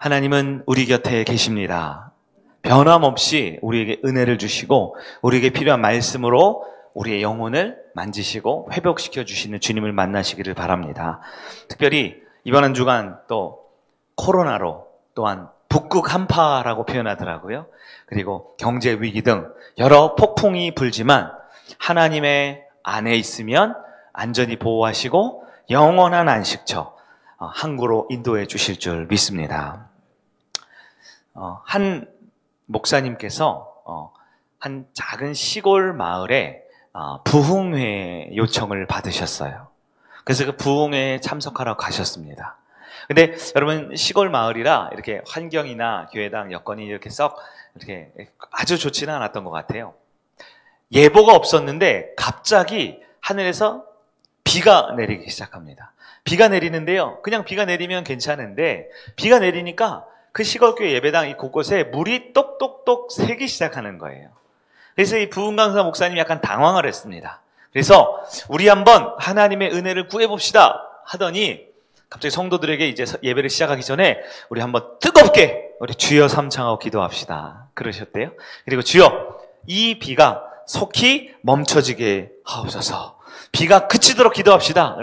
하나님은 우리 곁에 계십니다. 변함없이 우리에게 은혜를 주시고 우리에게 필요한 말씀으로 우리의 영혼을 만지시고 회복시켜 주시는 주님을 만나시기를 바랍니다. 특별히 이번 한 주간 또 코로나로 또한 북극 한파라고 표현하더라고요. 그리고 경제 위기 등 여러 폭풍이 불지만 하나님의 안에 있으면 안전히 보호하시고 영원한 안식처 항구로 인도해 주실 줄 믿습니다. 한 목사님께서 한 작은 시골 마을에 부흥회 요청을 받으셨어요. 그래서 그 부흥회에 참석하러 가셨습니다. 근데 여러분 시골 마을이라 이렇게 환경이나 교회당 여건이 이렇게 썩 이렇게 아주 좋지는 않았던 것 같아요. 예보가 없었는데 갑자기 하늘에서 비가 내리기 시작합니다. 비가 내리는데요. 그냥 비가 내리면 괜찮은데 비가 내리니까 그 시골교회 예배당 이 곳곳에 물이 똑똑똑 새기 시작하는 거예요. 그래서 이 부흥강사 목사님이 약간 당황을 했습니다. 그래서 우리 한번 하나님의 은혜를 구해봅시다 하더니 갑자기 성도들에게 이제 예배를 시작하기 전에 우리 한번 뜨겁게 우리 주여 삼창하고 기도합시다 그러셨대요. 그리고 주여 이 비가 속히 멈춰지게 하옵소서. 비가 그치도록 기도합시다.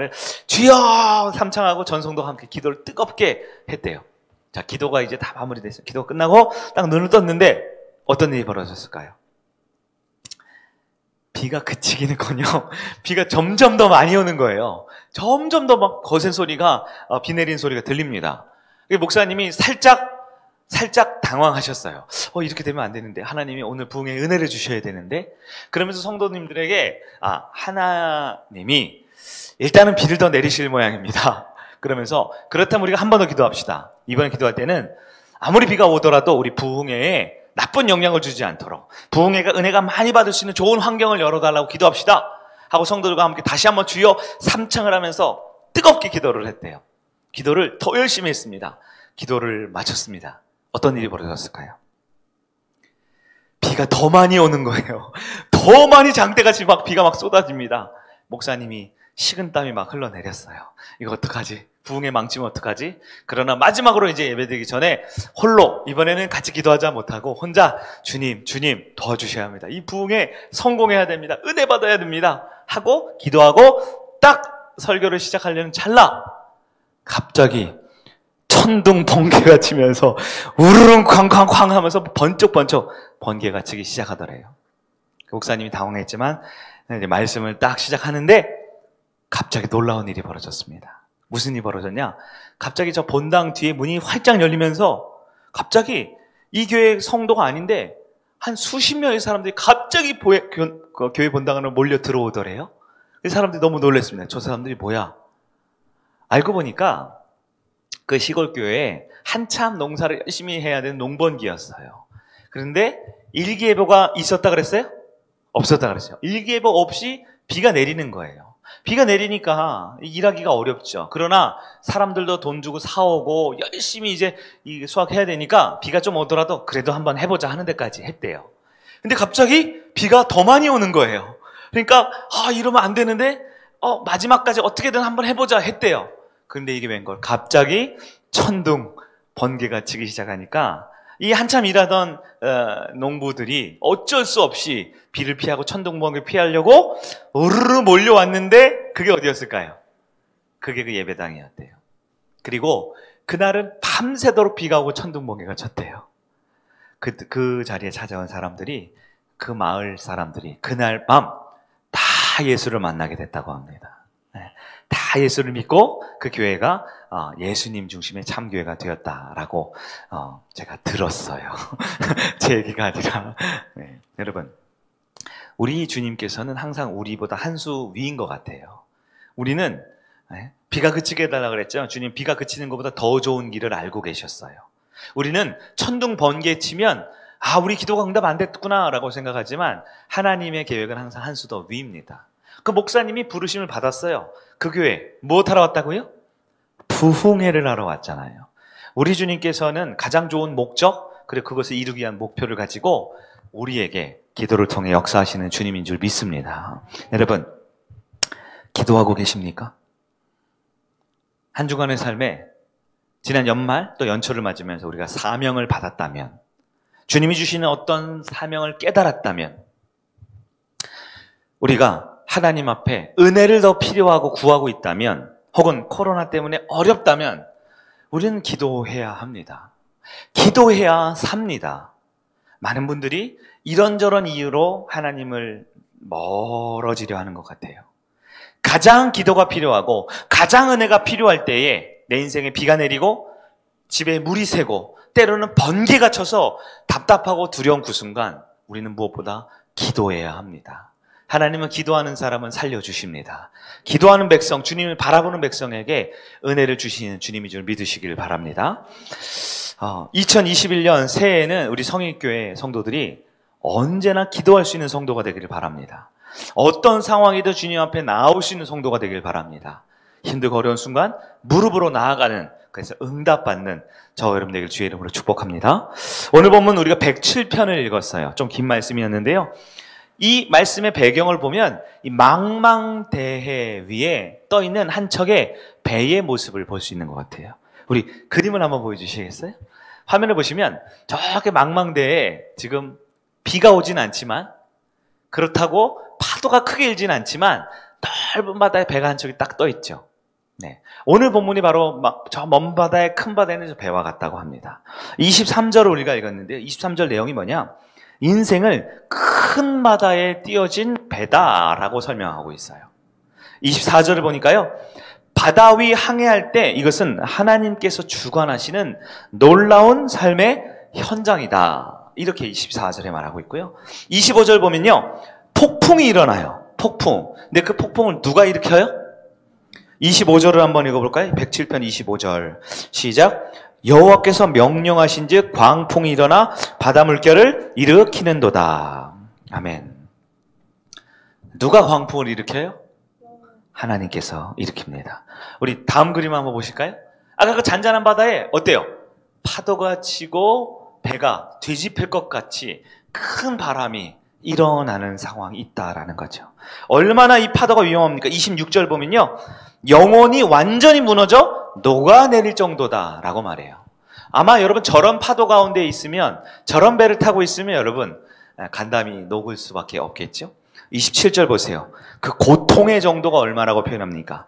주여 삼창하고 전성도가 함께 기도를 뜨겁게 했대요. 자, 기도가 이제 다 마무리됐어요. 기도가 끝나고 딱 눈을 떴는데 어떤 일이 벌어졌을까요? 비가 그치기는커녕 비가 점점 더 많이 오는 거예요. 점점 더 막 거센 소리가 비 내리는 소리가 들립니다. 목사님이 살짝 당황하셨어요. 이렇게 되면 안 되는데 하나님이 오늘 부흥에 은혜를 주셔야 되는데 그러면서 성도님들에게 하나님이 일단은 비를 더 내리실 모양입니다. 그러면서 그렇다면 우리가 한 번 더 기도합시다. 이번에 기도할 때는 아무리 비가 오더라도 우리 부흥회에 나쁜 영향을 주지 않도록 부흥회가 은혜가 많이 받을 수 있는 좋은 환경을 열어달라고 기도합시다 하고 성도들과 함께 다시 한번 주여 삼창을 하면서 뜨겁게 기도를 했대요. 기도를 더 열심히 했습니다. 기도를 마쳤습니다. 어떤 일이 벌어졌을까요? 비가 더 많이 오는 거예요. 더 많이 장대같이 비가 막 쏟아집니다. 목사님이 식은땀이 막 흘러내렸어요. 이거 어떡하지? 부흥회 망치면 어떡하지? 그러나 마지막으로 이제 예배드리기 전에 홀로 이번에는 같이 기도하자 못하고 혼자 주님 도와주셔야 합니다. 이 부흥회 성공해야 됩니다. 은혜 받아야 됩니다. 하고 기도하고 딱 설교를 시작하려는 찰나 갑자기 천둥 번개가 치면서 우르릉 쾅쾅쾅 하면서 번쩍번쩍 번개가 치기 시작하더래요. 목사님이 당황했지만 이제 말씀을 딱 시작하는데 갑자기 놀라운 일이 벌어졌습니다. 무슨 일이 벌어졌냐? 갑자기 저 본당 뒤에 문이 활짝 열리면서 갑자기 이 교회 성도가 아닌데 한 수십 명의 사람들이 갑자기 교회 본당으로 몰려 들어오더래요. 그 사람들이 너무 놀랐습니다. 저 사람들이 뭐야? 알고 보니까 그 시골교회에 한참 농사를 열심히 해야 되는 농번기였어요. 그런데 일기예보가 있었다 그랬어요? 없었다 그랬어요. 일기예보 없이 비가 내리는 거예요. 비가 내리니까 일하기가 어렵죠. 그러나 사람들도 돈 주고 사오고 열심히 이제 수확해야 되니까 비가 좀 오더라도 그래도 한번 해보자 하는 데까지 했대요. 근데 갑자기 비가 더 많이 오는 거예요. 그러니까 이러면 안 되는데 마지막까지 어떻게든 한번 해보자 했대요. 그런데 이게 웬걸 갑자기 천둥 번개가 치기 시작하니까 이 한참 일하던 농부들이 어쩔 수 없이 비를 피하고 천둥 번개를 피하려고 우르르 몰려왔는데 그게 어디였을까요? 그게 그 예배당이었대요. 그리고 그날은 밤새도록 비가 오고 천둥 번개가 쳤대요. 그 자리에 찾아온 사람들이 그 마을 사람들이 그날 밤 다 예수를 만나게 됐다고 합니다. 다 예수를 믿고 그 교회가 예수님 중심의 참교회가 되었다라고 제가 들었어요. 제 얘기가 아니라. 네. 여러분, 우리 주님께서는 항상 우리보다 한 수 위인 것 같아요. 우리는 비가 그치게 해달라고 그랬죠. 주님 비가 그치는 것보다 더 좋은 길을 알고 계셨어요. 우리는 천둥 번개 치면 우리 기도가 응답 안 됐구나 라고 생각하지만 하나님의 계획은 항상 한 수 더 위입니다. 그 목사님이 부르심을 받았어요. 그 교회 무엇 하러 왔다고요? 부흥회를 하러 왔잖아요. 우리 주님께서는 가장 좋은 목적 그리고 그것을 이루기 위한 목표를 가지고 우리에게 기도를 통해 역사하시는 주님인 줄 믿습니다. 여러분, 기도하고 계십니까? 한 주간의 삶에 지난 연말 또 연초를 맞으면서 우리가 사명을 받았다면, 주님이 주시는 어떤 사명을 깨달았다면, 우리가 하나님 앞에 은혜를 더 필요하고 구하고 있다면, 혹은 코로나 때문에 어렵다면 우리는 기도해야 합니다. 기도해야 삽니다. 많은 분들이 이런저런 이유로 하나님을 멀어지려 하는 것 같아요. 가장 기도가 필요하고 가장 은혜가 필요할 때에 내 인생에 비가 내리고 집에 물이 새고 때로는 번개가 쳐서 답답하고 두려운 그 순간 우리는 무엇보다 기도해야 합니다. 하나님은 기도하는 사람은 살려주십니다. 기도하는 백성, 주님을 바라보는 백성에게 은혜를 주시는 주님이 줄 믿으시길 바랍니다. 2021년 새해에는 우리 성일교회 성도들이 언제나 기도할 수 있는 성도가 되기를 바랍니다. 어떤 상황이든 주님 앞에 나올 수 있는 성도가 되길 바랍니다. 힘들고 어려운 순간 무릎으로 나아가는, 그래서 응답받는 저와 여러분 되길 주의 이름으로 축복합니다. 오늘 본문 우리가 107편을 읽었어요. 좀 긴 말씀이었는데요. 이 말씀의 배경을 보면 이 망망대해 위에 떠있는 한 척의 배의 모습을 볼 수 있는 것 같아요. 우리 그림을 한번 보여주시겠어요? 화면을 보시면 저렇게 망망대해에 지금 비가 오진 않지만, 그렇다고 파도가 크게 일진 않지만 넓은 바다에 배가 한 척이 딱 떠있죠. 네. 오늘 본문이 바로 저 먼 바다에 큰 바다에는 저 배와 같다고 합니다. 23절을 우리가 읽었는데 23절 내용이 뭐냐? 인생을 큰 바다에 띄어진 배다라고 설명하고 있어요. 24절을 보니까요, 바다 위 항해할 때 이것은 하나님께서 주관하시는 놀라운 삶의 현장이다, 이렇게 24절에 말하고 있고요. 25절 보면요, 폭풍이 일어나요. 폭풍. 근데 그 폭풍을 누가 일으켜요? 25절을 한번 읽어볼까요? 107편 25절 시작. 여호와께서 명령하신즉 광풍이 일어나 바다 물결을 일으키는도다. 아멘. 누가 광풍을 일으켜요? 하나님께서 일으킵니다. 우리 다음 그림 한번 보실까요? 아까 그 잔잔한 바다에 어때요? 파도가 치고 배가 뒤집힐 것 같이 큰 바람이 일어나는 상황이 있다라는 거죠. 얼마나 이 파도가 위험합니까? 26절 보면요, 영혼이 완전히 무너져 녹아내릴 정도다라고 말해요. 아마 여러분 저런 파도 가운데 있으면, 저런 배를 타고 있으면 여러분 간담이 녹을 수밖에 없겠죠. 27절 보세요. 그 고통의 정도가 얼마라고 표현합니까?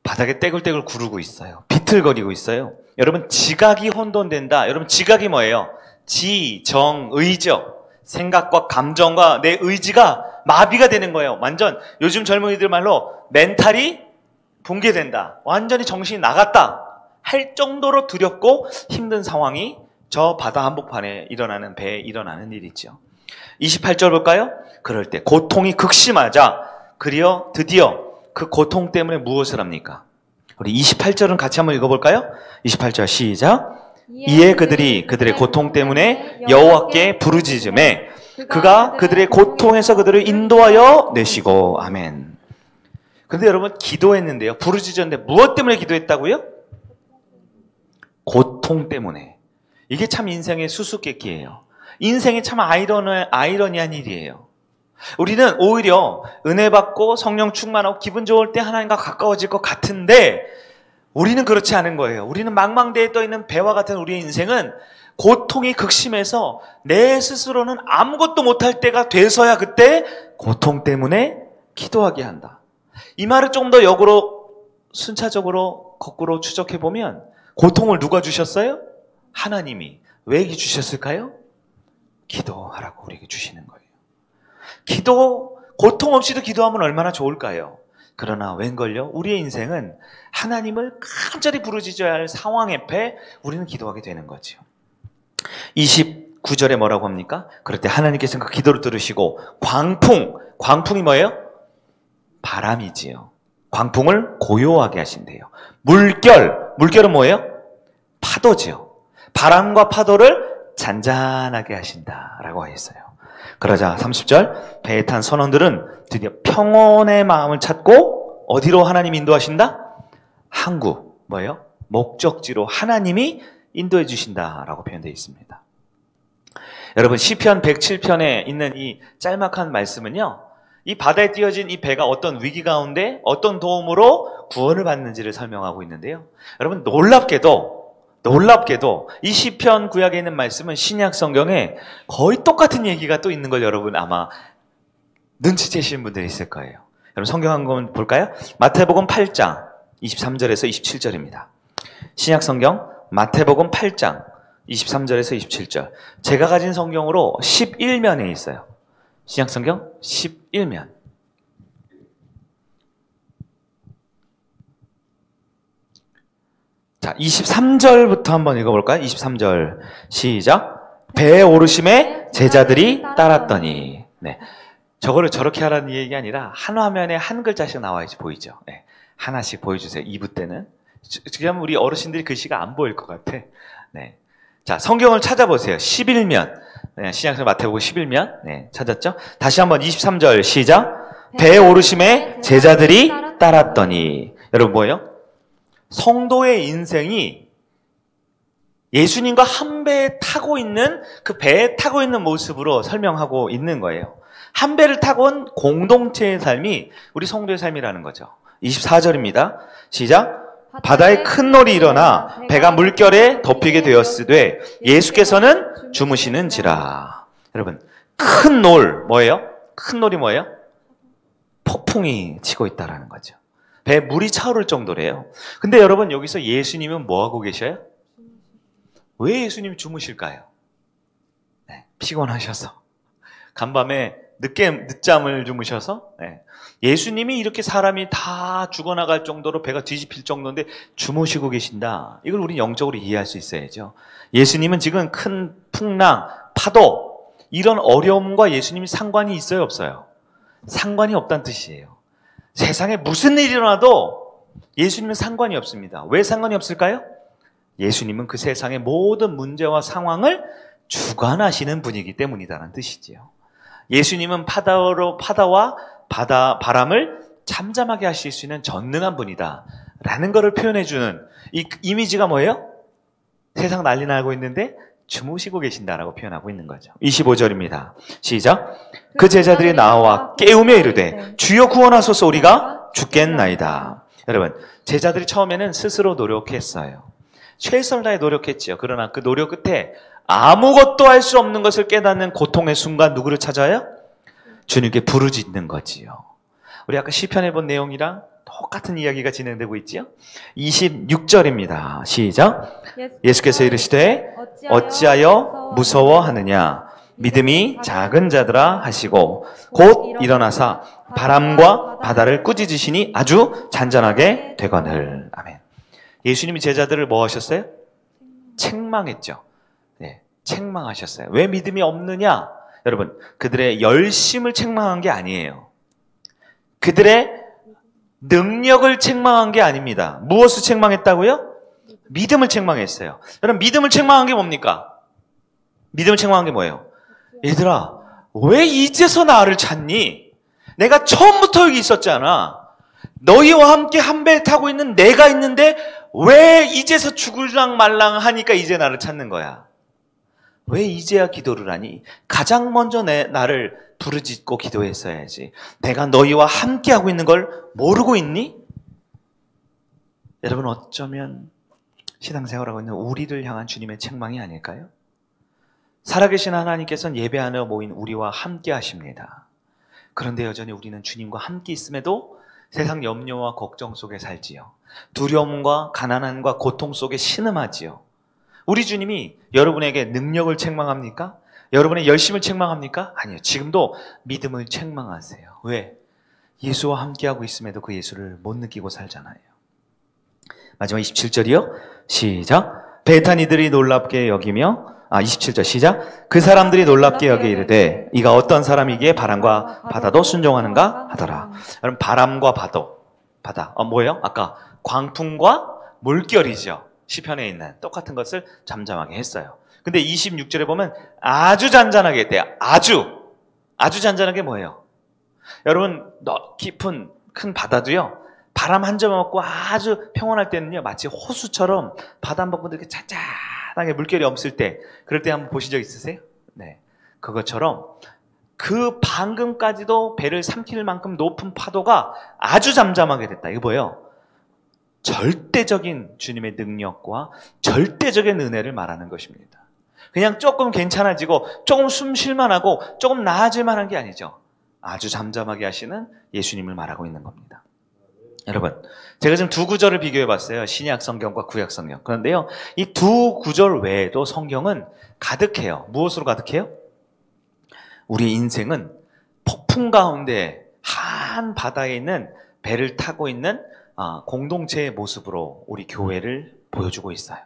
바닥에 떼굴떼굴 구르고 있어요. 비틀거리고 있어요. 여러분 지각이 혼돈된다. 여러분 지각이 뭐예요? 지, 정, 의죠. 생각과 감정과 내 의지가 마비가 되는 거예요. 완전 요즘 젊은이들 말로 멘탈이 붕괴된다. 완전히 정신이 나갔다 할 정도로 두렵고 힘든 상황이 저 바다 한복판에 일어나는, 배에 일어나는 일이죠. 28절 볼까요? 그럴 때 고통이 극심하자 그리어 드디어 그 고통 때문에 무엇을 합니까? 우리 28절은 같이 한번 읽어볼까요? 28절 시작. 이에 그들이 그들의 고통 때문에 여호와께 부르짖음에 그가 그들의 고통에서 그들을 인도하여 내시고. 아멘. 그런데 여러분 기도했는데요, 부르짖었는데 무엇 때문에 기도했다고요? 고통 때문에. 이게 참 인생의 수수께끼예요. 인생이 참 아이러니한 일이에요. 우리는 오히려 은혜 받고 성령 충만하고 기분 좋을 때 하나님과 가까워질 것 같은데 우리는 그렇지 않은 거예요. 우리는 망망대해에 떠있는 배와 같은 우리의 인생은 고통이 극심해서 내 스스로는 아무것도 못할 때가 돼서야 그때 고통 때문에 기도하게 한다. 이 말을 좀 더 역으로 순차적으로 거꾸로 추적해보면 고통을 누가 주셨어요? 하나님이. 왜 주셨을까요? 기도하라고 우리에게 주시는 거예요. 고통 없이도 기도하면 얼마나 좋을까요? 그러나 웬걸요? 우리의 인생은 하나님을 간절히 부르짖어야 할 상황 앞에 우리는 기도하게 되는 거죠. 29절에 뭐라고 합니까? 그럴 때 하나님께서는 그 기도를 들으시고 광풍이 뭐예요? 바람이지요. 광풍을 고요하게 하신대요. 물결은 뭐예요? 파도지요. 바람과 파도를 잔잔하게 하신다라고 했어요. 그러자 30절 배에 탄 선원들은 드디어 평온의 마음을 찾고 어디로 하나님이 인도하신다? 항구, 뭐예요? 목적지로 하나님이 인도해 주신다라고 표현되어 있습니다. 여러분 시편 107편에 있는 이 짤막한 말씀은요, 이 바다에 띄어진 이 배가 어떤 위기 가운데 어떤 도움으로 구원을 받는지를 설명하고 있는데요. 여러분 놀랍게도 이 시편 구약에 있는 말씀은 신약 성경에 거의 똑같은 얘기가 또 있는 걸 여러분 아마 눈치채시는 분들이 있을 거예요. 여러분 성경 한번 볼까요? 마태복음 8장 23절에서 27절입니다. 신약 성경 마태복음 8장 23절에서 27절. 제가 가진 성경으로 11면에 있어요. 신약 성경 11면. 자, 23절부터 한번 읽어볼까요? 23절 시작. 배에 오르심에 제자들이 따랐더니. 네, 저거를 저렇게 하라는 얘기가 아니라 한 화면에 한 글자씩 나와야지 보이죠. 네, 하나씩 보여주세요. 2부 때는. 지금 우리 어르신들이 글씨가 안 보일 것 같아. 네, 자, 성경을 찾아보세요. 11면. 네, 신약성경 마태복음 11면. 네, 찾았죠? 다시 한번 23절 시작. 배에 오르심에 제자들이 따랐더니. 여러분 뭐예요? 성도의 인생이 예수님과 한 배에 타고 있는 그 배에 타고 있는 모습으로 설명하고 있는 거예요. 한 배를 타고 온 공동체의 삶이 우리 성도의 삶이라는 거죠. 24절입니다. 시작. 바다에 큰 놀이 일어나 배가 물결에 덮이게 되었으되 예수께서는 주무시는지라. 여러분, 큰 놀 뭐예요? 큰 놀이 뭐예요? 폭풍이 치고 있다라는 거죠. 배에 물이 차오를 정도래요. 근데 여러분 여기서 예수님은 뭐하고 계셔요? 왜 예수님이 주무실까요? 네, 피곤하셔서. 간밤에 늦잠을 주무셔서. 네. 예수님이 이렇게 사람이 다 죽어나갈 정도로 배가 뒤집힐 정도인데 주무시고 계신다. 이걸 우리 영적으로 이해할 수 있어야죠. 예수님은 지금 큰 풍랑, 파도 이런 어려움과 예수님이 상관이 있어요? 없어요? 상관이 없다는 뜻이에요. 세상에 무슨 일이 일어나도 예수님은 상관이 없습니다. 왜 상관이 없을까요? 예수님은 그 세상의 모든 문제와 상황을 주관하시는 분이기 때문이라는 뜻이지요. 예수님은 파다와 바람을 잠잠하게 하실 수 있는 전능한 분이다 라는 것을 표현해주는 이 이미지가 뭐예요? 세상 난리 나고 있는데 주무시고 계신다라고 표현하고 있는 거죠. 25절입니다. 시작. 그 제자들이 나와 깨우며 이르되 주여 구원하소서 우리가 죽겠나이다. 여러분, 제자들이 처음에는 스스로 노력했어요. 최선을 다해 노력했지요. 그러나 그 노력 끝에 아무것도 할 수 없는 것을 깨닫는 고통의 순간 누구를 찾아요? 주님께 부르짖는 거지요. 우리 아까 시편에 본 내용이랑 똑같은 이야기가 진행되고 있지요. 26절입니다. 시작. 예수께서 이르시되 어찌하여 무서워하느냐 믿음이 작은 자들아 하시고 곧 일어나사 바람과 바다를 꾸짖으시니 아주 잔잔하게 되거늘. 아멘. 예수님이 제자들을 뭐 하셨어요? 책망했죠. 네, 책망하셨어요. 왜 믿음이 없느냐? 여러분, 그들의 열심을 책망한 게 아니에요. 그들의 능력을 책망한 게 아닙니다. 무엇을 책망했다고요? 믿음을 책망했어요. 여러분, 믿음을 책망한 게 뭡니까? 믿음을 책망한 게 뭐예요? 얘들아, 왜 이제서 나를 찾니? 내가 처음부터 여기 있었잖아. 너희와 함께 한 배에 타고 있는 내가 있는데 왜 이제서 죽을랑 말랑 하니까 이제 나를 찾는 거야? 왜 이제야 기도를 하니? 가장 먼저 나를 부르짖고 기도했어야지. 내가 너희와 함께 하고 있는 걸 모르고 있니? 여러분, 어쩌면 신앙생활하고 있는 우리를 향한 주님의 책망이 아닐까요? 살아계신 하나님께서는 예배 안에 모인 우리와 함께 하십니다. 그런데 여전히 우리는 주님과 함께 있음에도 세상 염려와 걱정 속에 살지요. 두려움과 가난함과 고통 속에 신음하지요. 우리 주님이 여러분에게 능력을 책망합니까? 여러분의 열심을 책망합니까? 아니요. 지금도 믿음을 책망하세요. 왜? 예수와 함께하고 있음에도 그 예수를 못 느끼고 살잖아요. 마지막 27절이요. 시작. 배에 탄 이들이 놀랍게 여기며 27절 시작. 그 사람들이 놀랍게 여기 이르되 이가 어떤 사람이기에 바람과 바다도 순종하는가 하더라. 여러분, 바람과 바다. 뭐예요? 아까 광풍과 물결이죠. 시편에 있는 똑같은 것을 잠잠하게 했어요. 근데 26절에 보면 아주 잔잔하게 했대요. 아주 잔잔하게 뭐예요? 여러분, 깊은 큰 바다도요, 바람 한 점 없고 아주 평온할 때는요, 마치 호수처럼 바다 한 번 이렇게 잔잔하게 물결이 없을 때, 그럴 때 한번 보신 적 있으세요? 네. 그것처럼 그 방금까지도 배를 삼킬 만큼 높은 파도가 아주 잠잠하게 됐다. 이거 뭐예요? 절대적인 주님의 능력과 절대적인 은혜를 말하는 것입니다. 그냥 조금 괜찮아지고 조금 숨 쉴만하고 조금 나아질 만한 게 아니죠. 아주 잠잠하게 하시는 예수님을 말하고 있는 겁니다. 여러분, 제가 지금 두 구절을 비교해 봤어요. 신약 성경과 구약 성경. 그런데요, 이 두 구절 외에도 성경은 가득해요. 무엇으로 가득해요? 우리 인생은 폭풍 가운데 한 바다에 있는 배를 타고 있는 공동체의 모습으로 우리 교회를 보여주고 있어요.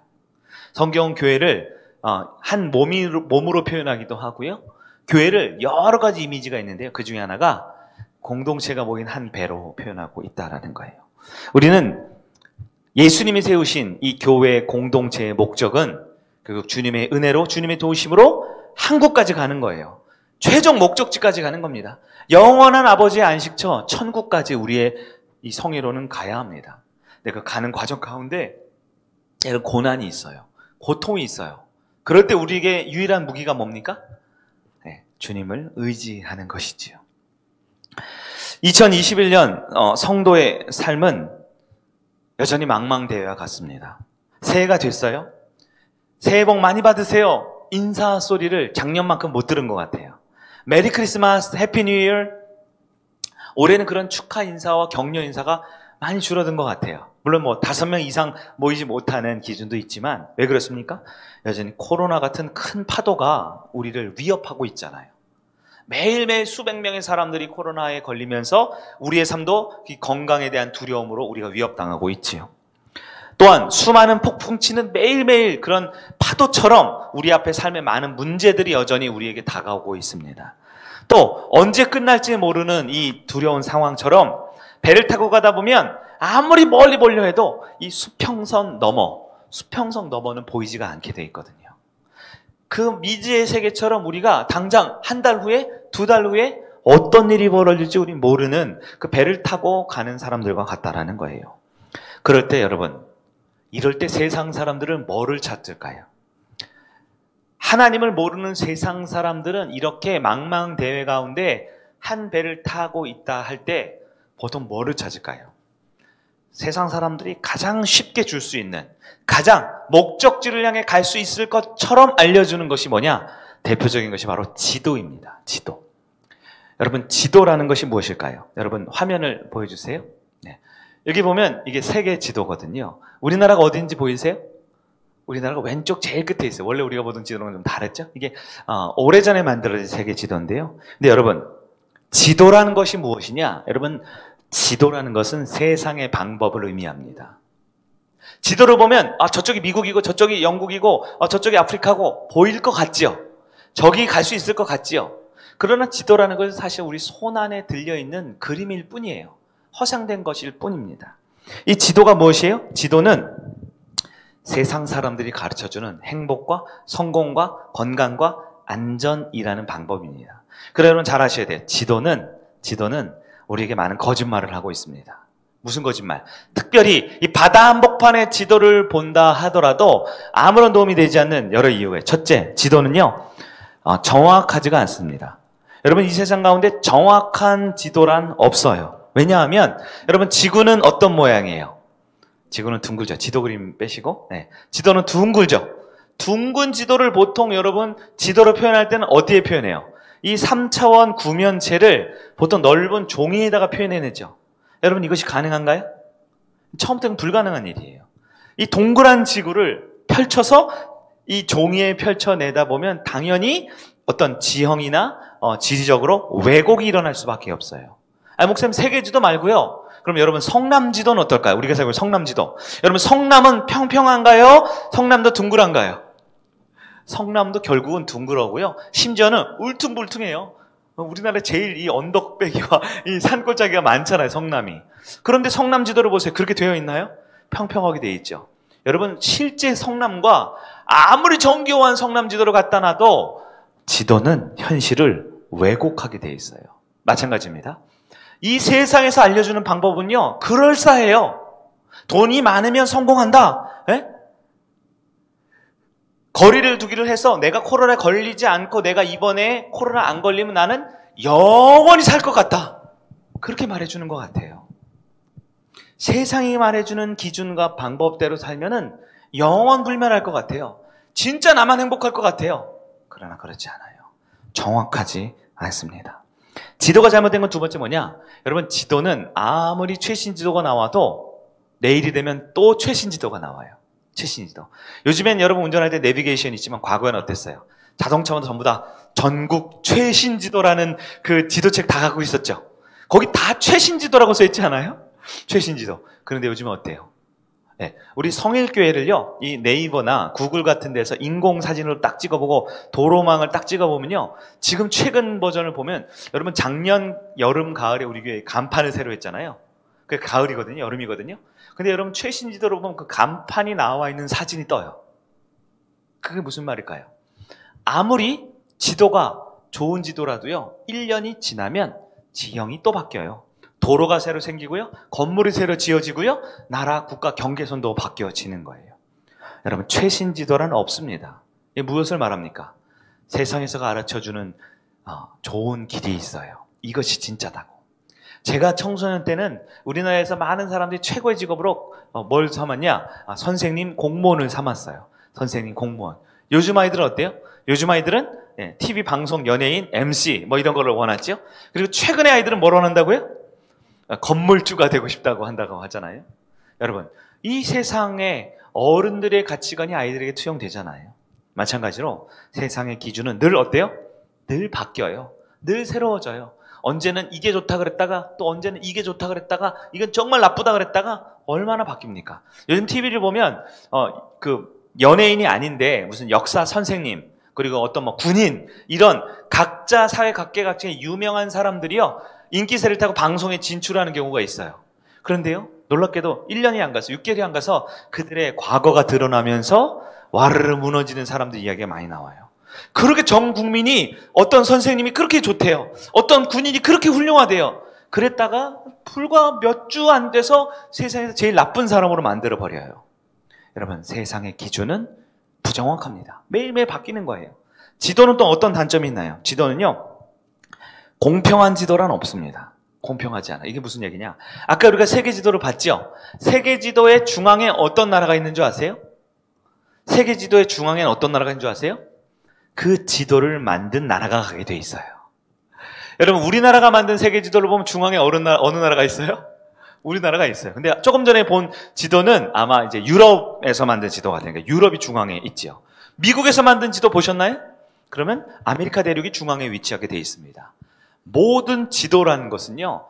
성경은 교회를 한 몸으로 표현하기도 하고요. 교회를 여러 가지 이미지가 있는데요. 그 중에 하나가 공동체가 모인 한 배로 표현하고 있다라는 거예요. 우리는 예수님이 세우신 이 교회 공동체의 목적은 결국 주님의 은혜로, 주님의 도우심으로 한국까지 가는 거예요. 최종 목적지까지 가는 겁니다. 영원한 아버지의 안식처, 천국까지 우리의 이 성회로는 가야 합니다. 근데 그 가는 과정 가운데 고난이 있어요. 고통이 있어요. 그럴 때 우리에게 유일한 무기가 뭡니까? 네, 주님을 의지하는 것이지요. 2021년 성도의 삶은 여전히 망망대해와 같습니다. 새해가 됐어요. 새해 복 많이 받으세요. 인사 소리를 작년만큼 못 들은 것 같아요. 메리 크리스마스, 해피 뉴 이어. 올해는 그런 축하 인사와 격려 인사가 많이 줄어든 것 같아요. 물론 5명 이상 모이지 못하는 기준도 있지만 왜 그렇습니까? 여전히 코로나 같은 큰 파도가 우리를 위협하고 있잖아요. 매일매일 수백 명의 사람들이 코로나에 걸리면서 우리의 삶도 건강에 대한 두려움으로 우리가 위협당하고 있지요. 또한 수많은 폭풍치는 매일매일 그런 파도처럼 우리 앞에 삶에 많은 문제들이 여전히 우리에게 다가오고 있습니다. 또 언제 끝날지 모르는 이 두려운 상황처럼 배를 타고 가다 보면 아무리 멀리 보려 해도 이 수평선 너머는 보이지가 않게 돼 있거든요. 그 미지의 세계처럼 우리가 당장 한 달 후에, 2달 후에 어떤 일이 벌어질지 우리 모르는 그 배를 타고 가는 사람들과 같다라는 거예요. 그럴 때 여러분, 이럴 때 세상 사람들은 뭐를 찾을까요? 하나님을 모르는 세상 사람들은 이렇게 망망대해 가운데 한 배를 타고 있다 할 때 보통 뭐를 찾을까요? 세상 사람들이 가장 쉽게 줄 수 있는, 가장 목적지를 향해 갈 수 있을 것처럼 알려주는 것이 뭐냐? 대표적인 것이 바로 지도입니다. 지도. 여러분, 지도라는 것이 무엇일까요? 여러분, 화면을 보여주세요. 네. 여기 보면 이게 세계 지도거든요. 우리나라가 어딘지 보이세요? 우리나라가 왼쪽 제일 끝에 있어요. 원래 우리가 보던 지도랑 좀 다르죠? 이게 오래전에 만들어진 세계 지도인데요. 근데 여러분, 지도라는 것이 무엇이냐? 여러분, 지도라는 것은 세상의 방법을 의미합니다. 지도를 보면 저쪽이 미국이고 저쪽이 영국이고 저쪽이 아프리카고 보일 것 같지요? 저기 갈 수 있을 것 같지요? 그러나 지도라는 것은 사실 우리 손안에 들려있는 그림일 뿐이에요. 허상된 것일 뿐입니다. 이 지도가 무엇이에요? 지도는 세상 사람들이 가르쳐주는 행복과 성공과 건강과 안전이라는 방법입니다. 그래서 여러분 잘 아셔야 돼요. 지도는 우리에게 많은 거짓말을 하고 있습니다. 무슨 거짓말? 특별히 이 바다 한복판의 지도를 본다 하더라도 아무런 도움이 되지 않는 여러 이유에 첫째, 지도는요 정확하지가 않습니다. 여러분, 이 세상 가운데 정확한 지도란 없어요. 왜냐하면 여러분, 지구는 어떤 모양이에요? 지구는 둥글죠. 지도 그림 빼시고. 네. 지도는 둥글죠. 둥근 지도를 보통 여러분 지도로 표현할 때는 어디에 표현해요? 이 3차원 구면체를 보통 넓은 종이에다가 표현해내죠. 여러분, 이것이 가능한가요? 처음부터는 불가능한 일이에요. 이 동그란 지구를 펼쳐서 이 종이에 펼쳐내다 보면 당연히 어떤 지형이나 지리적으로 왜곡이 일어날 수밖에 없어요. 목사님, 세계지도 말고요. 그럼 여러분, 성남지도는 어떨까요? 우리가 살고 있는 성남지도. 여러분, 성남은 평평한가요? 성남도 둥글한가요? 성남도 결국은 둥그러고요. 심지어는 울퉁불퉁해요. 우리나라에 제일 이 언덕배기와 이 산골짜기가 많잖아요, 성남이. 그런데 성남 지도를 보세요. 그렇게 되어 있나요? 평평하게 되어 있죠. 여러분, 실제 성남과 아무리 정교한 성남 지도를 갖다 놔도 지도는 현실을 왜곡하게 되어 있어요. 마찬가지입니다. 이 세상에서 알려주는 방법은요, 그럴싸해요. 돈이 많으면 성공한다. 에? 거리를 두기를 해서 내가 코로나에 걸리지 않고 내가 이번에 코로나 안 걸리면 나는 영원히 살 것 같다. 그렇게 말해주는 것 같아요. 세상이 말해주는 기준과 방법대로 살면은 영원불멸할 것 같아요. 진짜 나만 행복할 것 같아요. 그러나 그렇지 않아요. 정확하지 않습니다. 지도가 잘못된 건 두 번째 뭐냐? 여러분, 지도는 아무리 최신 지도가 나와도 내일이 되면 또 최신 지도가 나와요. 최신 지도. 요즘엔 여러분 운전할 때 내비게이션이 있지만 과거에는 어땠어요? 자동차만 전부 다 전국 최신 지도라는 그 지도책 다 갖고 있었죠. 거기 다 최신 지도라고 써있지 않아요? 최신 지도. 그런데 요즘은 어때요? 네, 우리 성일교회를요, 이 네이버나 구글 같은 데서 인공사진으로 딱 찍어보고 도로망을 딱 찍어보면요, 지금 최근 버전을 보면 여러분 작년 여름 가을에 우리 교회 간판을 새로 했잖아요. 그게 가을이거든요. 여름이거든요. 근데 여러분 최신 지도로 보면 그 간판이 나와 있는 사진이 떠요. 그게 무슨 말일까요? 아무리 지도가 좋은 지도라도요, 1년이 지나면 지형이 또 바뀌어요. 도로가 새로 생기고요, 건물이 새로 지어지고요, 나라, 국가 경계선도 바뀌어지는 거예요. 여러분, 최신 지도란 없습니다. 이게 무엇을 말합니까? 세상에서가 알아쳐주는 좋은 길이 있어요. 이것이 진짜다고. 제가 청소년 때는 우리나라에서 많은 사람들이 최고의 직업으로 뭘 삼았냐? 선생님, 공무원을 삼았어요. 선생님, 공무원. 요즘 아이들은 어때요? 요즘 아이들은 TV 방송, 연예인, MC 뭐 이런 거를 원하죠. 그리고 최근의 아이들은 뭘 원한다고요? 건물주가 되고 싶다고 한다고 하잖아요. 여러분, 이 세상에 어른들의 가치관이 아이들에게 투영되잖아요. 마찬가지로 세상의 기준은 늘 어때요? 늘 바뀌어요. 늘 새로워져요. 언제는 이게 좋다 그랬다가 또 언제는 이게 좋다 그랬다가 이건 정말 나쁘다 그랬다가 얼마나 바뀝니까? 요즘 TV를 보면 그 연예인이 아닌데 무슨 역사 선생님 그리고 어떤 뭐 군인 이런 각자 사회 각계각층의 유명한 사람들이요, 인기세를 타고 방송에 진출하는 경우가 있어요. 그런데요, 놀랍게도 1년이 안 가서 6개월이 안 가서 그들의 과거가 드러나면서 와르르 무너지는 사람들 이야기가 많이 나와요. 그렇게 전 국민이 어떤 선생님이 그렇게 좋대요. 어떤 군인이 그렇게 훌륭하대요. 그랬다가 불과 몇 주 안 돼서 세상에서 제일 나쁜 사람으로 만들어버려요. 여러분, 세상의 기준은 부정확합니다. 매일매일 바뀌는 거예요. 지도는 또 어떤 단점이 있나요? 지도는요, 공평한 지도란 없습니다. 공평하지 않아. 이게 무슨 얘기냐? 아까 우리가 세계 지도를 봤죠? 세계 지도의 중앙에 어떤 나라가 있는 줄 아세요? 세계 지도의 중앙에는 어떤 나라가 있는 줄 아세요? 그 지도를 만든 나라가 가게 돼 있어요. 여러분, 우리나라가 만든 세계 지도를 보면 중앙에 어느 나라가 있어요? 우리나라가 있어요. 근데 조금 전에 본 지도는 아마 이제 유럽에서 만든 지도가 되니까 유럽이 중앙에 있죠. 미국에서 만든 지도 보셨나요? 그러면 아메리카 대륙이 중앙에 위치하게 돼 있습니다. 모든 지도라는 것은요,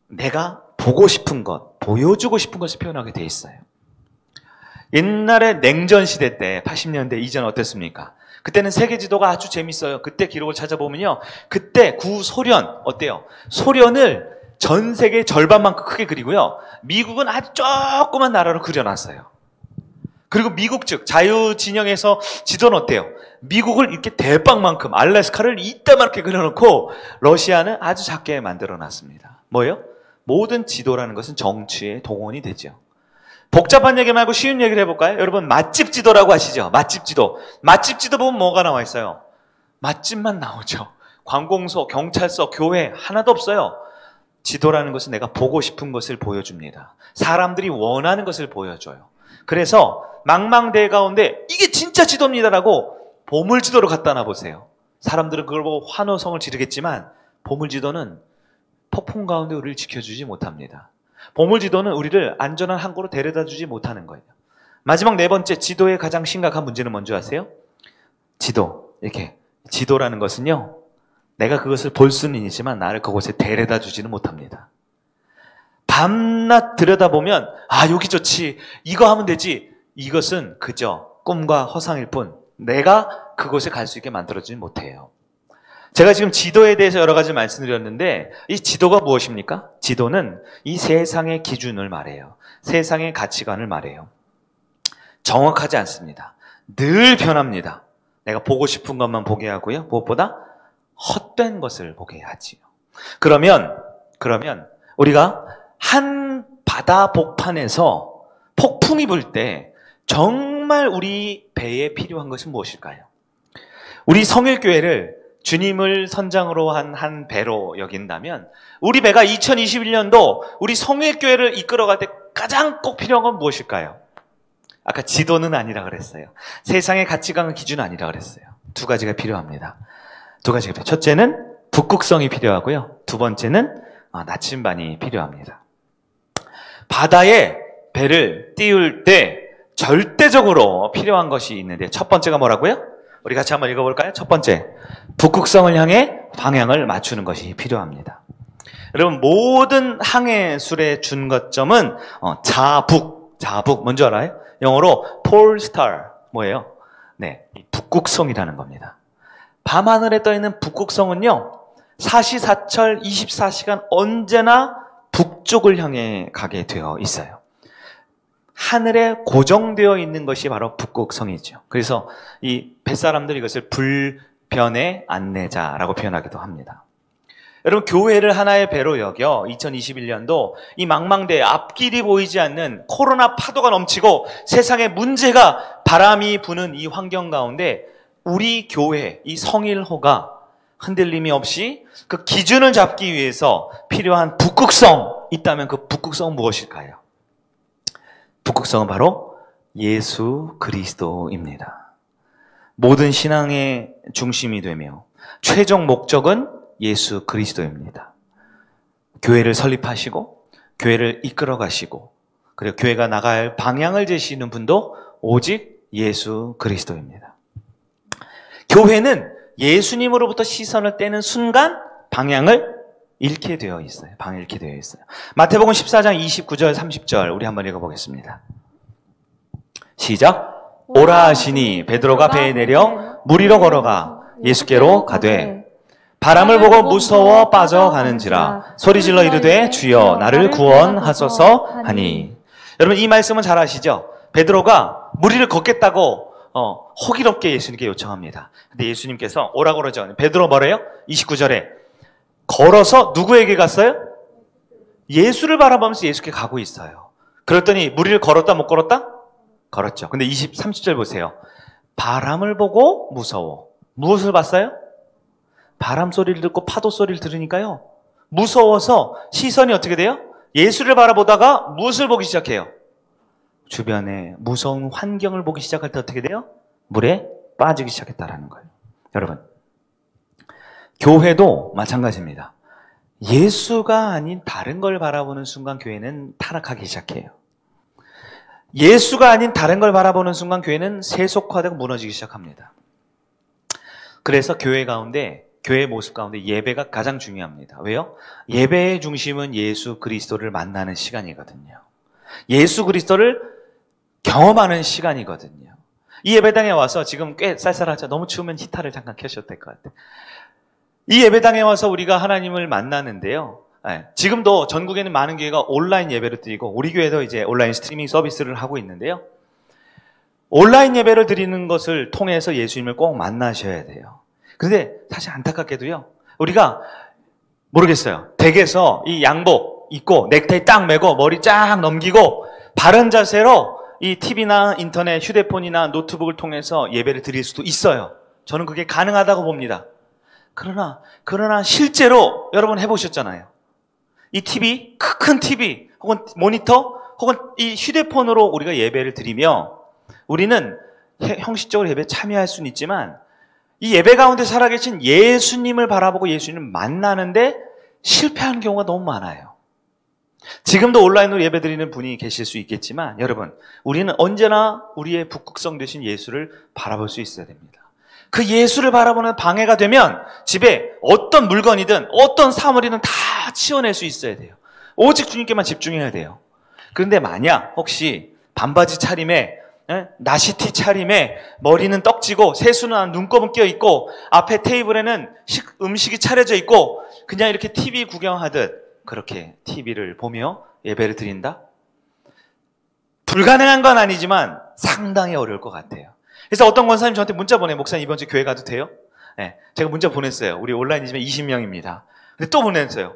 내가 보고 싶은 것, 보여주고 싶은 것을 표현하게 돼 있어요. 옛날에 냉전 시대 때 80년대 이전 어땠습니까? 그때는 세계 지도가 아주 재밌어요. 그때 기록을 찾아보면요, 그때 구소련 어때요? 소련을 전 세계 절반만큼 크게 그리고요, 미국은 아주 조그만 나라로 그려놨어요. 그리고 미국 측 자유진영에서 지도는 어때요? 미국을 이렇게 대빵만큼 알래스카를 이따만하게 그려놓고 러시아는 아주 작게 만들어놨습니다. 뭐예요? 모든 지도라는 것은 정치에 동원이 되죠. 복잡한 얘기 말고 쉬운 얘기를 해볼까요? 여러분, 맛집 지도라고 아시죠? 맛집 지도. 맛집 지도 보면 뭐가 나와 있어요? 맛집만 나오죠. 관공서, 경찰서, 교회 하나도 없어요. 지도라는 것은 내가 보고 싶은 것을 보여줍니다. 사람들이 원하는 것을 보여줘요. 그래서 망망대해 가운데 이게 진짜 지도입니다라고 보물지도로 갖다 놔보세요. 사람들은 그걸 보고 환호성을 지르겠지만 보물지도는 폭풍 가운데 우리를 지켜주지 못합니다. 보물지도는 우리를 안전한 항구로 데려다주지 못하는 거예요. 마지막 네 번째, 지도의 가장 심각한 문제는 뭔지 아세요? 지도. 이렇게 지도라는 것은요, 내가 그것을 볼 수는 있지만 나를 그곳에 데려다 주지는 못합니다. 밤낮 들여다보면 여기 좋지, 이거 하면 되지, 이것은 그저 꿈과 허상일 뿐 내가 그곳에 갈 수 있게 만들어주지 못해요. 제가 지금 지도에 대해서 여러 가지 말씀드렸는데 이 지도가 무엇입니까? 지도는 이 세상의 기준을 말해요. 세상의 가치관을 말해요. 정확하지 않습니다. 늘 변합니다. 내가 보고 싶은 것만 보게 하고요, 무엇보다 헛된 것을 보게 하지요. 그러면 우리가 한 바다 복판에서 폭풍이 불 때 정말 정말 우리 배에 필요한 것은 무엇일까요? 우리 성일교회를 주님을 선장으로 한 배로 여긴다면 우리 배가 2021년도 우리 성일교회를 이끌어갈 때 가장 꼭 필요한 건 무엇일까요? 아까 지도는 아니라 그랬어요. 세상의 가치관과 기준은 아니라 그랬어요. 두 가지가 필요합니다. 두 가지가 필요해요. 첫째는 북극성이 필요하고요. 두 번째는 나침반이 필요합니다. 바다에 배를 띄울 때 절대적으로 필요한 것이 있는데 첫 번째가 뭐라고요? 우리 같이 한번 읽어볼까요? 첫 번째, 북극성을 향해 방향을 맞추는 것이 필요합니다. 여러분, 모든 항해술의 준거점은 자북 뭔지 알아요? 영어로 폴스타 뭐예요? 네, 북극성이라는 겁니다. 밤하늘에 떠있는 북극성은요, 사시사철 24시간 언제나 북쪽을 향해 가게 되어 있어요. 하늘에 고정되어 있는 것이 바로 북극성이죠. 그래서 이 뱃사람들이 이것을 불변의 안내자라고 표현하기도 합니다. 여러분, 교회를 하나의 배로 여겨 2021년도 이 망망대해 앞길이 보이지 않는 코로나 파도가 넘치고 세상에 문제가 바람이 부는 이 환경 가운데 우리 교회, 이 성일호가 흔들림이 없이 그 기준을 잡기 위해서 필요한 북극성 있다면 그 북극성은 무엇일까요? 북극성은 바로 예수 그리스도입니다. 모든 신앙의 중심이 되며 최종 목적은 예수 그리스도입니다. 교회를 설립하시고 교회를 이끌어 가시고 그리고 교회가 나갈 방향을 제시하는 분도 오직 예수 그리스도입니다. 교회는 예수님으로부터 시선을 떼는 순간 방향을 잃게 되어 있어요. 방향을 잃게 되어 있어요. 마태복음 14장 29절 30절 우리 한번 읽어보겠습니다. 시작. 오라 하시니 베드로가 배에 내려 물 위로 걸어가 예수께로 가되 바람을 보고 무서워 빠져가는지라 소리질러 이르되 주여 나를 구원하소서 하니. 여러분, 이 말씀은 잘 아시죠? 베드로가 물 위를 걷겠다고 호기롭게 예수님께 요청합니다. 근데 예수님께서 오라고 그러죠. 베드로 뭐래요? 29절에 걸어서 누구에게 갔어요? 예수를 바라보면서 예수께 가고 있어요. 그랬더니 물 위를 걸었다 못 걸었다? 걸었죠. 근데 30절 보세요. 바람을 보고 무서워. 무엇을 봤어요? 바람 소리를 듣고 파도 소리를 들으니까요. 무서워서 시선이 어떻게 돼요? 예수를 바라보다가 무엇을 보기 시작해요? 주변에 무서운 환경을 보기 시작할 때 어떻게 돼요? 물에 빠지기 시작했다라는 거예요. 여러분, 교회도 마찬가지입니다. 예수가 아닌 다른 걸 바라보는 순간 교회는 타락하기 시작해요. 예수가 아닌 다른 걸 바라보는 순간 교회는 세속화되고 무너지기 시작합니다. 그래서 교회 가운데, 교회의 모습 가운데 예배가 가장 중요합니다. 왜요? 예배의 중심은 예수 그리스도를 만나는 시간이거든요. 예수 그리스도를 경험하는 시간이거든요. 이 예배당에 와서 지금 꽤 쌀쌀하죠? 너무 추우면 히터를 잠깐 켜셔도 될 것 같아요. 이 예배당에 와서 우리가 하나님을 만나는데요. 지금도 전국에는 많은 교회가 온라인 예배를 드리고 우리 교회도 이제 온라인 스트리밍 서비스를 하고 있는데요. 온라인 예배를 드리는 것을 통해서 예수님을 꼭 만나셔야 돼요. 그런데 사실 안타깝게도요. 우리가 모르겠어요. 댁에서 이 양복 입고 넥타이 딱 매고 머리 쫙 넘기고 바른 자세로 이 TV나 인터넷, 휴대폰이나 노트북을 통해서 예배를 드릴 수도 있어요. 저는 그게 가능하다고 봅니다. 그러나 실제로 여러분 해보셨잖아요. 이 TV, 큰 TV, 혹은 모니터, 혹은 이 휴대폰으로 우리가 예배를 드리며 우리는 형식적으로 예배에 참여할 수는 있지만 이 예배 가운데 살아계신 예수님을 바라보고 예수님을 만나는데 실패하는 경우가 너무 많아요. 지금도 온라인으로 예배드리는 분이 계실 수 있겠지만 여러분, 우리는 언제나 우리의 북극성 되신 예수를 바라볼 수 있어야 됩니다. 그 예수를 바라보는 방해가 되면 집에 어떤 물건이든 어떤 사물이든 다 치워낼 수 있어야 돼요. 오직 주님께만 집중해야 돼요. 그런데 만약 혹시 반바지 차림에 나시티 차림에 머리는 떡지고 세수는 눈곱은 껴있고 앞에 테이블에는 음식이 차려져 있고 그냥 이렇게 TV 구경하듯 그렇게 TV를 보며 예배를 드린다? 불가능한 건 아니지만 상당히 어려울 것 같아요. 그래서 어떤 권사님 저한테 문자 보내요. 목사님 이번 주 교회 가도 돼요? 네, 제가 문자 보냈어요. 우리 온라인이지만 20명입니다. 근데 또 보냈어요.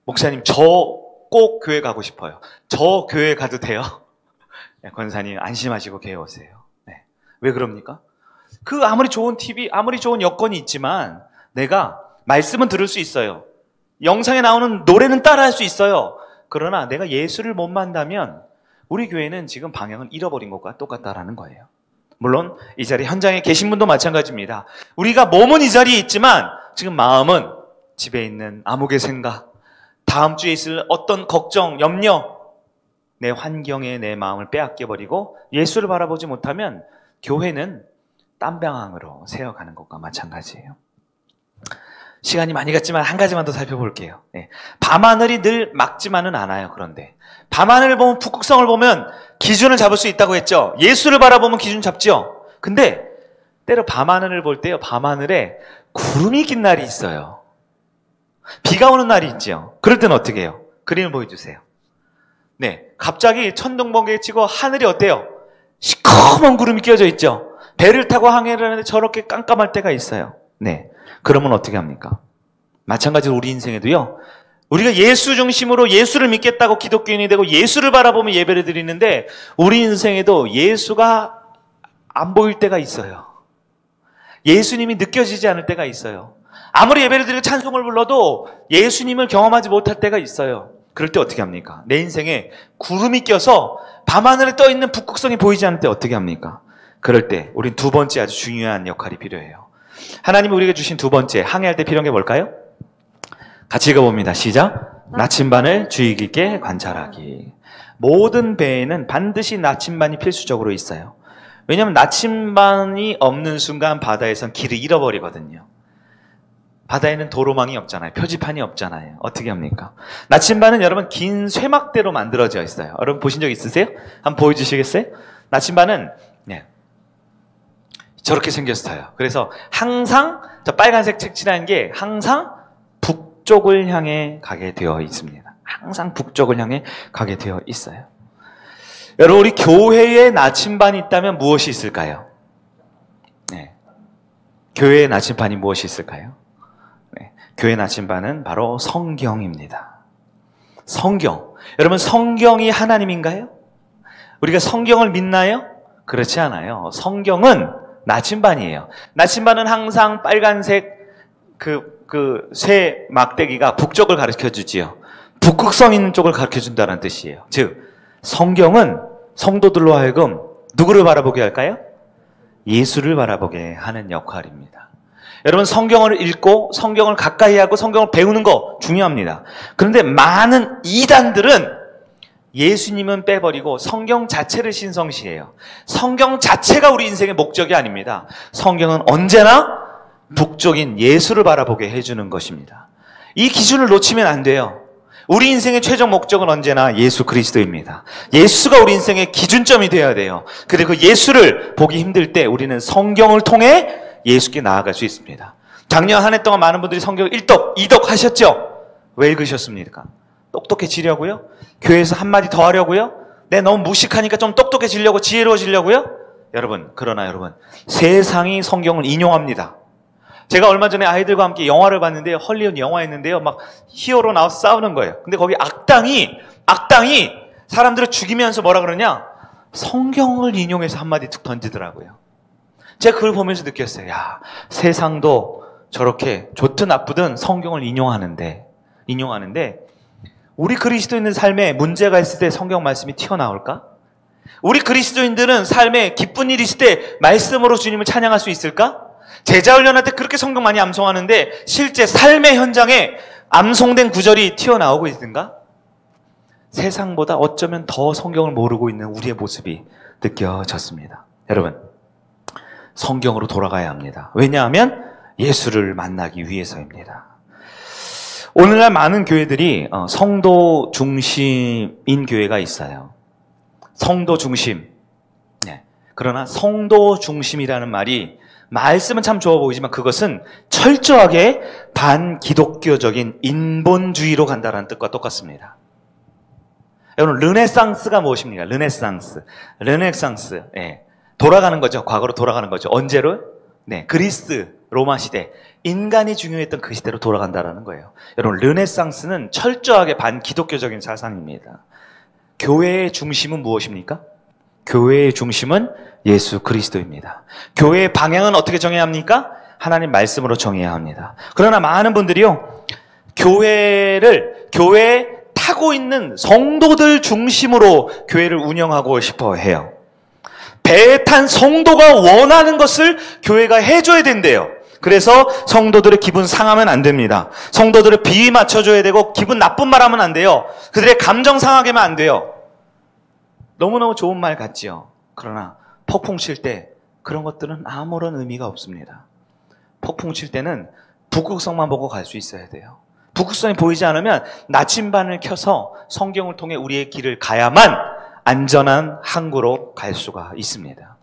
목사님 저 꼭 교회 가고 싶어요. 저 교회 가도 돼요? 네, 권사님 안심하시고 교회 오세요. 왜 그럽니까? 그 아무리 좋은 TV, 아무리 좋은 여건이 있지만 내가 말씀은 들을 수 있어요. 영상에 나오는 노래는 따라할 수 있어요. 그러나 내가 예수를 못 만나면 우리 교회는 지금 방향을 잃어버린 것과 똑같다라는 거예요. 물론 이 자리 현장에 계신 분도 마찬가지입니다. 우리가 몸은 이 자리에 있지만 지금 마음은 집에 있는 암흑의 생각, 다음 주에 있을 어떤 걱정, 염려, 내 환경에 내 마음을 빼앗겨버리고 예수를 바라보지 못하면 교회는 딴 방향으로 새어가는 것과 마찬가지예요. 시간이 많이 갔지만 한 가지만 더 살펴볼게요. 네. 밤하늘이 늘 맑지만은 않아요. 그런데 밤하늘을 보면 북극성을 보면 기준을 잡을 수 있다고 했죠. 예수를 바라보면 기준 잡죠. 근데 때로 밤하늘을 볼 때요, 밤하늘에 구름이 낀 날이 있어요. 비가 오는 날이 있죠. 그럴 때는 어떻게 해요? 그림을 보여주세요. 네, 갑자기 천둥번개 치고 하늘이 어때요? 시커먼 구름이 끼어져 있죠. 배를 타고 항해를 하는데 저렇게 깜깜할 때가 있어요. 네, 그러면 어떻게 합니까? 마찬가지로 우리 인생에도요, 우리가 예수 중심으로 예수를 믿겠다고 기독교인이 되고 예수를 바라보며 예배를 드리는데 우리 인생에도 예수가 안 보일 때가 있어요. 예수님이 느껴지지 않을 때가 있어요. 아무리 예배를 드리고 찬송을 불러도 예수님을 경험하지 못할 때가 있어요. 그럴 때 어떻게 합니까? 내 인생에 구름이 껴서 밤하늘에 떠있는 북극성이 보이지 않을 때 어떻게 합니까? 그럴 때 우린 두 번째 아주 중요한 역할이 필요해요. 하나님이 우리에게 주신 두 번째 항해할 때 필요한 게 뭘까요? 같이 읽어봅니다. 시작. 나침반을 주의 깊게 관찰하기. 모든 배에는 반드시 나침반이 필수적으로 있어요. 왜냐하면 나침반이 없는 순간 바다에선 길을 잃어버리거든요. 바다에는 도로망이 없잖아요. 표지판이 없잖아요. 어떻게 합니까? 나침반은 여러분 긴 쇠막대로 만들어져 있어요. 여러분 보신 적 있으세요? 한번 보여주시겠어요? 나침반은 저렇게 생겼어요. 그래서 항상 저 빨간색 색칠한 게 항상 북쪽을 향해 가게 되어 있습니다. 항상 북쪽을 향해 가게 되어 있어요. 여러분 우리 교회에 나침반이 있다면 무엇이 있을까요? 네. 교회의 나침반이 무엇이 있을까요? 네. 교회 나침반은 바로 성경입니다. 성경. 여러분 성경이 하나님인가요? 우리가 성경을 믿나요? 그렇지 않아요. 성경은 나침반이에요. 나침반은 항상 빨간색 쇠 막대기가 북쪽을 가르쳐 주지요. 북극성 있는 쪽을 가르쳐 준다는 뜻이에요. 즉 성경은 성도들로 하여금 누구를 바라보게 할까요? 예수를 바라보게 하는 역할입니다. 여러분 성경을 읽고 성경을 가까이 하고 성경을 배우는 거 중요합니다. 그런데 많은 이단들은 예수님은 빼버리고 성경 자체를 신성시해요. 성경 자체가 우리 인생의 목적이 아닙니다. 성경은 언제나 북쪽인 예수를 바라보게 해주는 것입니다. 이 기준을 놓치면 안 돼요. 우리 인생의 최종 목적은 언제나 예수 그리스도입니다. 예수가 우리 인생의 기준점이 되어야 돼요. 그리고 그 예수를 보기 힘들 때 우리는 성경을 통해 예수께 나아갈 수 있습니다. 작년 한 해 동안 많은 분들이 성경 1독, 2독 하셨죠? 왜 읽으셨습니까? 똑똑해지려고요? 교회에서 한마디 더 하려고요? 너무 무식하니까 좀 똑똑해지려고, 지혜로워지려고요? 그러나 여러분, 세상이 성경을 인용합니다. 제가 얼마 전에 아이들과 함께 영화를 봤는데요. 헐리우드 영화였는데요. 막 히어로 나와서 싸우는 거예요. 근데 거기 악당이 사람들을 죽이면서 뭐라 그러냐? 성경을 인용해서 한마디 툭 던지더라고요. 제가 그걸 보면서 느꼈어요. 야, 세상도 저렇게 좋든 나쁘든 성경을 인용하는데 우리 그리스도인들 삶에 문제가 있을 때 성경 말씀이 튀어나올까? 우리 그리스도인들은 삶에 기쁜 일이 있을 때 말씀으로 주님을 찬양할 수 있을까? 제자 훈련할 때 그렇게 성경 많이 암송하는데 실제 삶의 현장에 암송된 구절이 튀어나오고 있는가? 세상보다 어쩌면 더 성경을 모르고 있는 우리의 모습이 느껴졌습니다. 여러분, 성경으로 돌아가야 합니다. 왜냐하면 예수를 만나기 위해서입니다. 오늘날 많은 교회들이 성도 중심인 교회가 있어요. 성도 중심. 네. 그러나 성도 중심이라는 말이 말씀은 참 좋아 보이지만 그것은 철저하게 반기독교적인 인본주의로 간다는 뜻과 똑같습니다. 여러분, 르네상스가 무엇입니까? 르네상스. 네. 돌아가는 거죠. 과거로 돌아가는 거죠. 언제로? 네. 그리스, 로마 시대. 인간이 중요했던 그 시대로 돌아간다는 거예요. 여러분, 르네상스는 철저하게 반기독교적인 사상입니다. 교회의 중심은 무엇입니까? 교회의 중심은 예수 그리스도입니다. 교회의 방향은 어떻게 정해야 합니까? 하나님 말씀으로 정해야 합니다. 그러나 많은 분들이요, 교회에 타고 있는 성도들 중심으로 교회를 운영하고 싶어 해요. 배에 탄 성도가 원하는 것을 교회가 해줘야 된대요. 그래서 성도들의 기분 상하면 안 됩니다. 성도들의 비위 맞춰줘야 되고 기분 나쁜 말 하면 안 돼요. 그들의 감정 상하게 하면 안 돼요. 너무너무 좋은 말 같지요. 그러나 폭풍 칠 때 그런 것들은 아무런 의미가 없습니다. 폭풍 칠 때는 북극성만 보고 갈 수 있어야 돼요. 북극성이 보이지 않으면 나침반을 켜서 성경을 통해 우리의 길을 가야만 안전한 항구로 갈 수가 있습니다.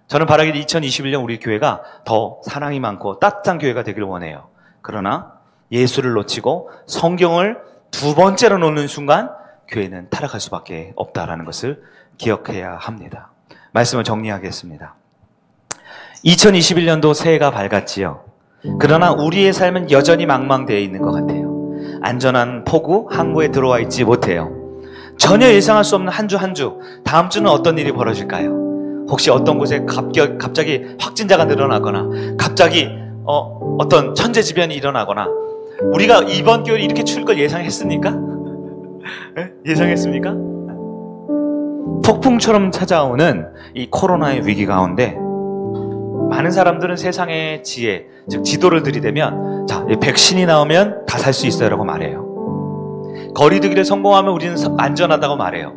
저는 바라기를 2021년 우리 교회가 더 사랑이 많고 따뜻한 교회가 되길 원해요. 그러나 예수를 놓치고 성경을 두 번째로 놓는 순간 교회는 타락할 수밖에 없다라는 것을 기억해야 합니다. 말씀을 정리하겠습니다. 2021년도 새해가 밝았지요. 그러나 우리의 삶은 여전히 망망되어 있는 것 같아요. 안전한 포구, 항구에 들어와 있지 못해요. 전혀 예상할 수 없는 한 주 한 주, 다음 주는 어떤 일이 벌어질까요? 혹시 어떤 곳에 갑자기 확진자가 늘어나거나 갑자기 어떤 천재지변이 일어나거나 우리가 이번 겨울에 이렇게 추울 걸 예상했습니까? 예상했습니까? 폭풍처럼 찾아오는 이 코로나의 위기 가운데 많은 사람들은 세상의 지혜, 즉 지도를 들이대면 자, 백신이 나오면 다 살 수 있어요 라고 말해요. 거리두기를 성공하면 우리는 안전하다고 말해요.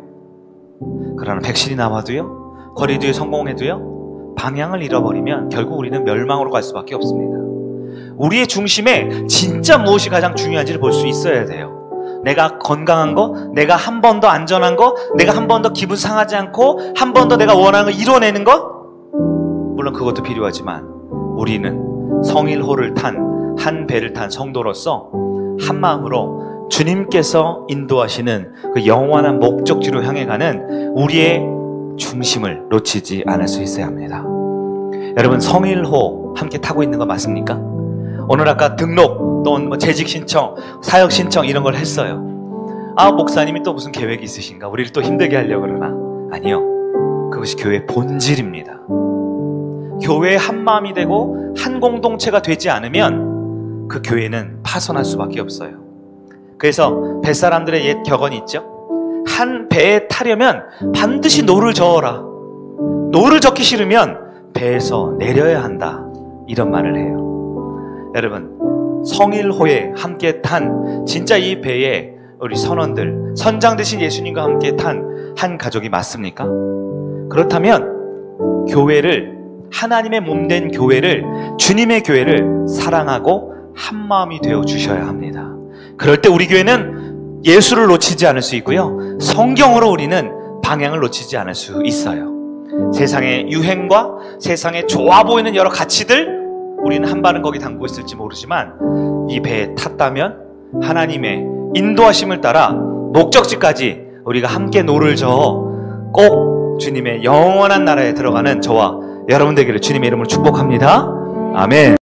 그러나 백신이 나와도요, 거리두기 성공해도요, 방향을 잃어버리면 결국 우리는 멸망으로 갈 수밖에 없습니다. 우리의 중심에 진짜 무엇이 가장 중요한지를 볼 수 있어야 돼요. 내가 건강한 거, 내가 한 번 더 안전한 거, 내가 한 번 더 기분 상하지 않고 한 번 더 내가 원하는 거 이뤄내는 것, 물론 그것도 필요하지만 우리는 성일호를 탄 한 배를 탄 성도로서 한 마음으로 주님께서 인도하시는 그 영원한 목적지로 향해 가는 우리의 중심을 놓치지 않을 수 있어야 합니다. 여러분, 성일호 함께 타고 있는 거 맞습니까? 오늘 아까 등록 또는 뭐 재직 신청, 사역 신청 이런 걸 했어요. 아, 목사님이 또 무슨 계획이 있으신가? 우리를 또 힘들게 하려고 그러나? 아니요. 그것이 교회의 본질입니다. 교회의 한 마음이 되고 한 공동체가 되지 않으면 그 교회는 파손할 수밖에 없어요. 그래서 뱃사람들의 옛 격언이 있죠. 한 배에 타려면 반드시 노를 저어라. 노를 젓기 싫으면 배에서 내려야 한다. 이런 말을 해요. 여러분, 성일호에 함께 탄 진짜 이 배에 우리 선원들, 선장 되신 예수님과 함께 탄 한 가족이 맞습니까? 그렇다면 교회를, 하나님의 몸된 교회를, 주님의 교회를 사랑하고 한 마음이 되어 주셔야 합니다. 그럴 때 우리 교회는 예수를 놓치지 않을 수 있고요, 성경으로 우리는 방향을 놓치지 않을 수 있어요. 세상의 유행과 세상에 좋아 보이는 여러 가치들, 우리는 한 발은 거기 담고 있을지 모르지만 이 배에 탔다면 하나님의 인도하심을 따라 목적지까지 우리가 함께 노를 저어 꼭 주님의 영원한 나라에 들어가는 저와 여러분 되기를 주님의 이름으로 축복합니다. 아멘.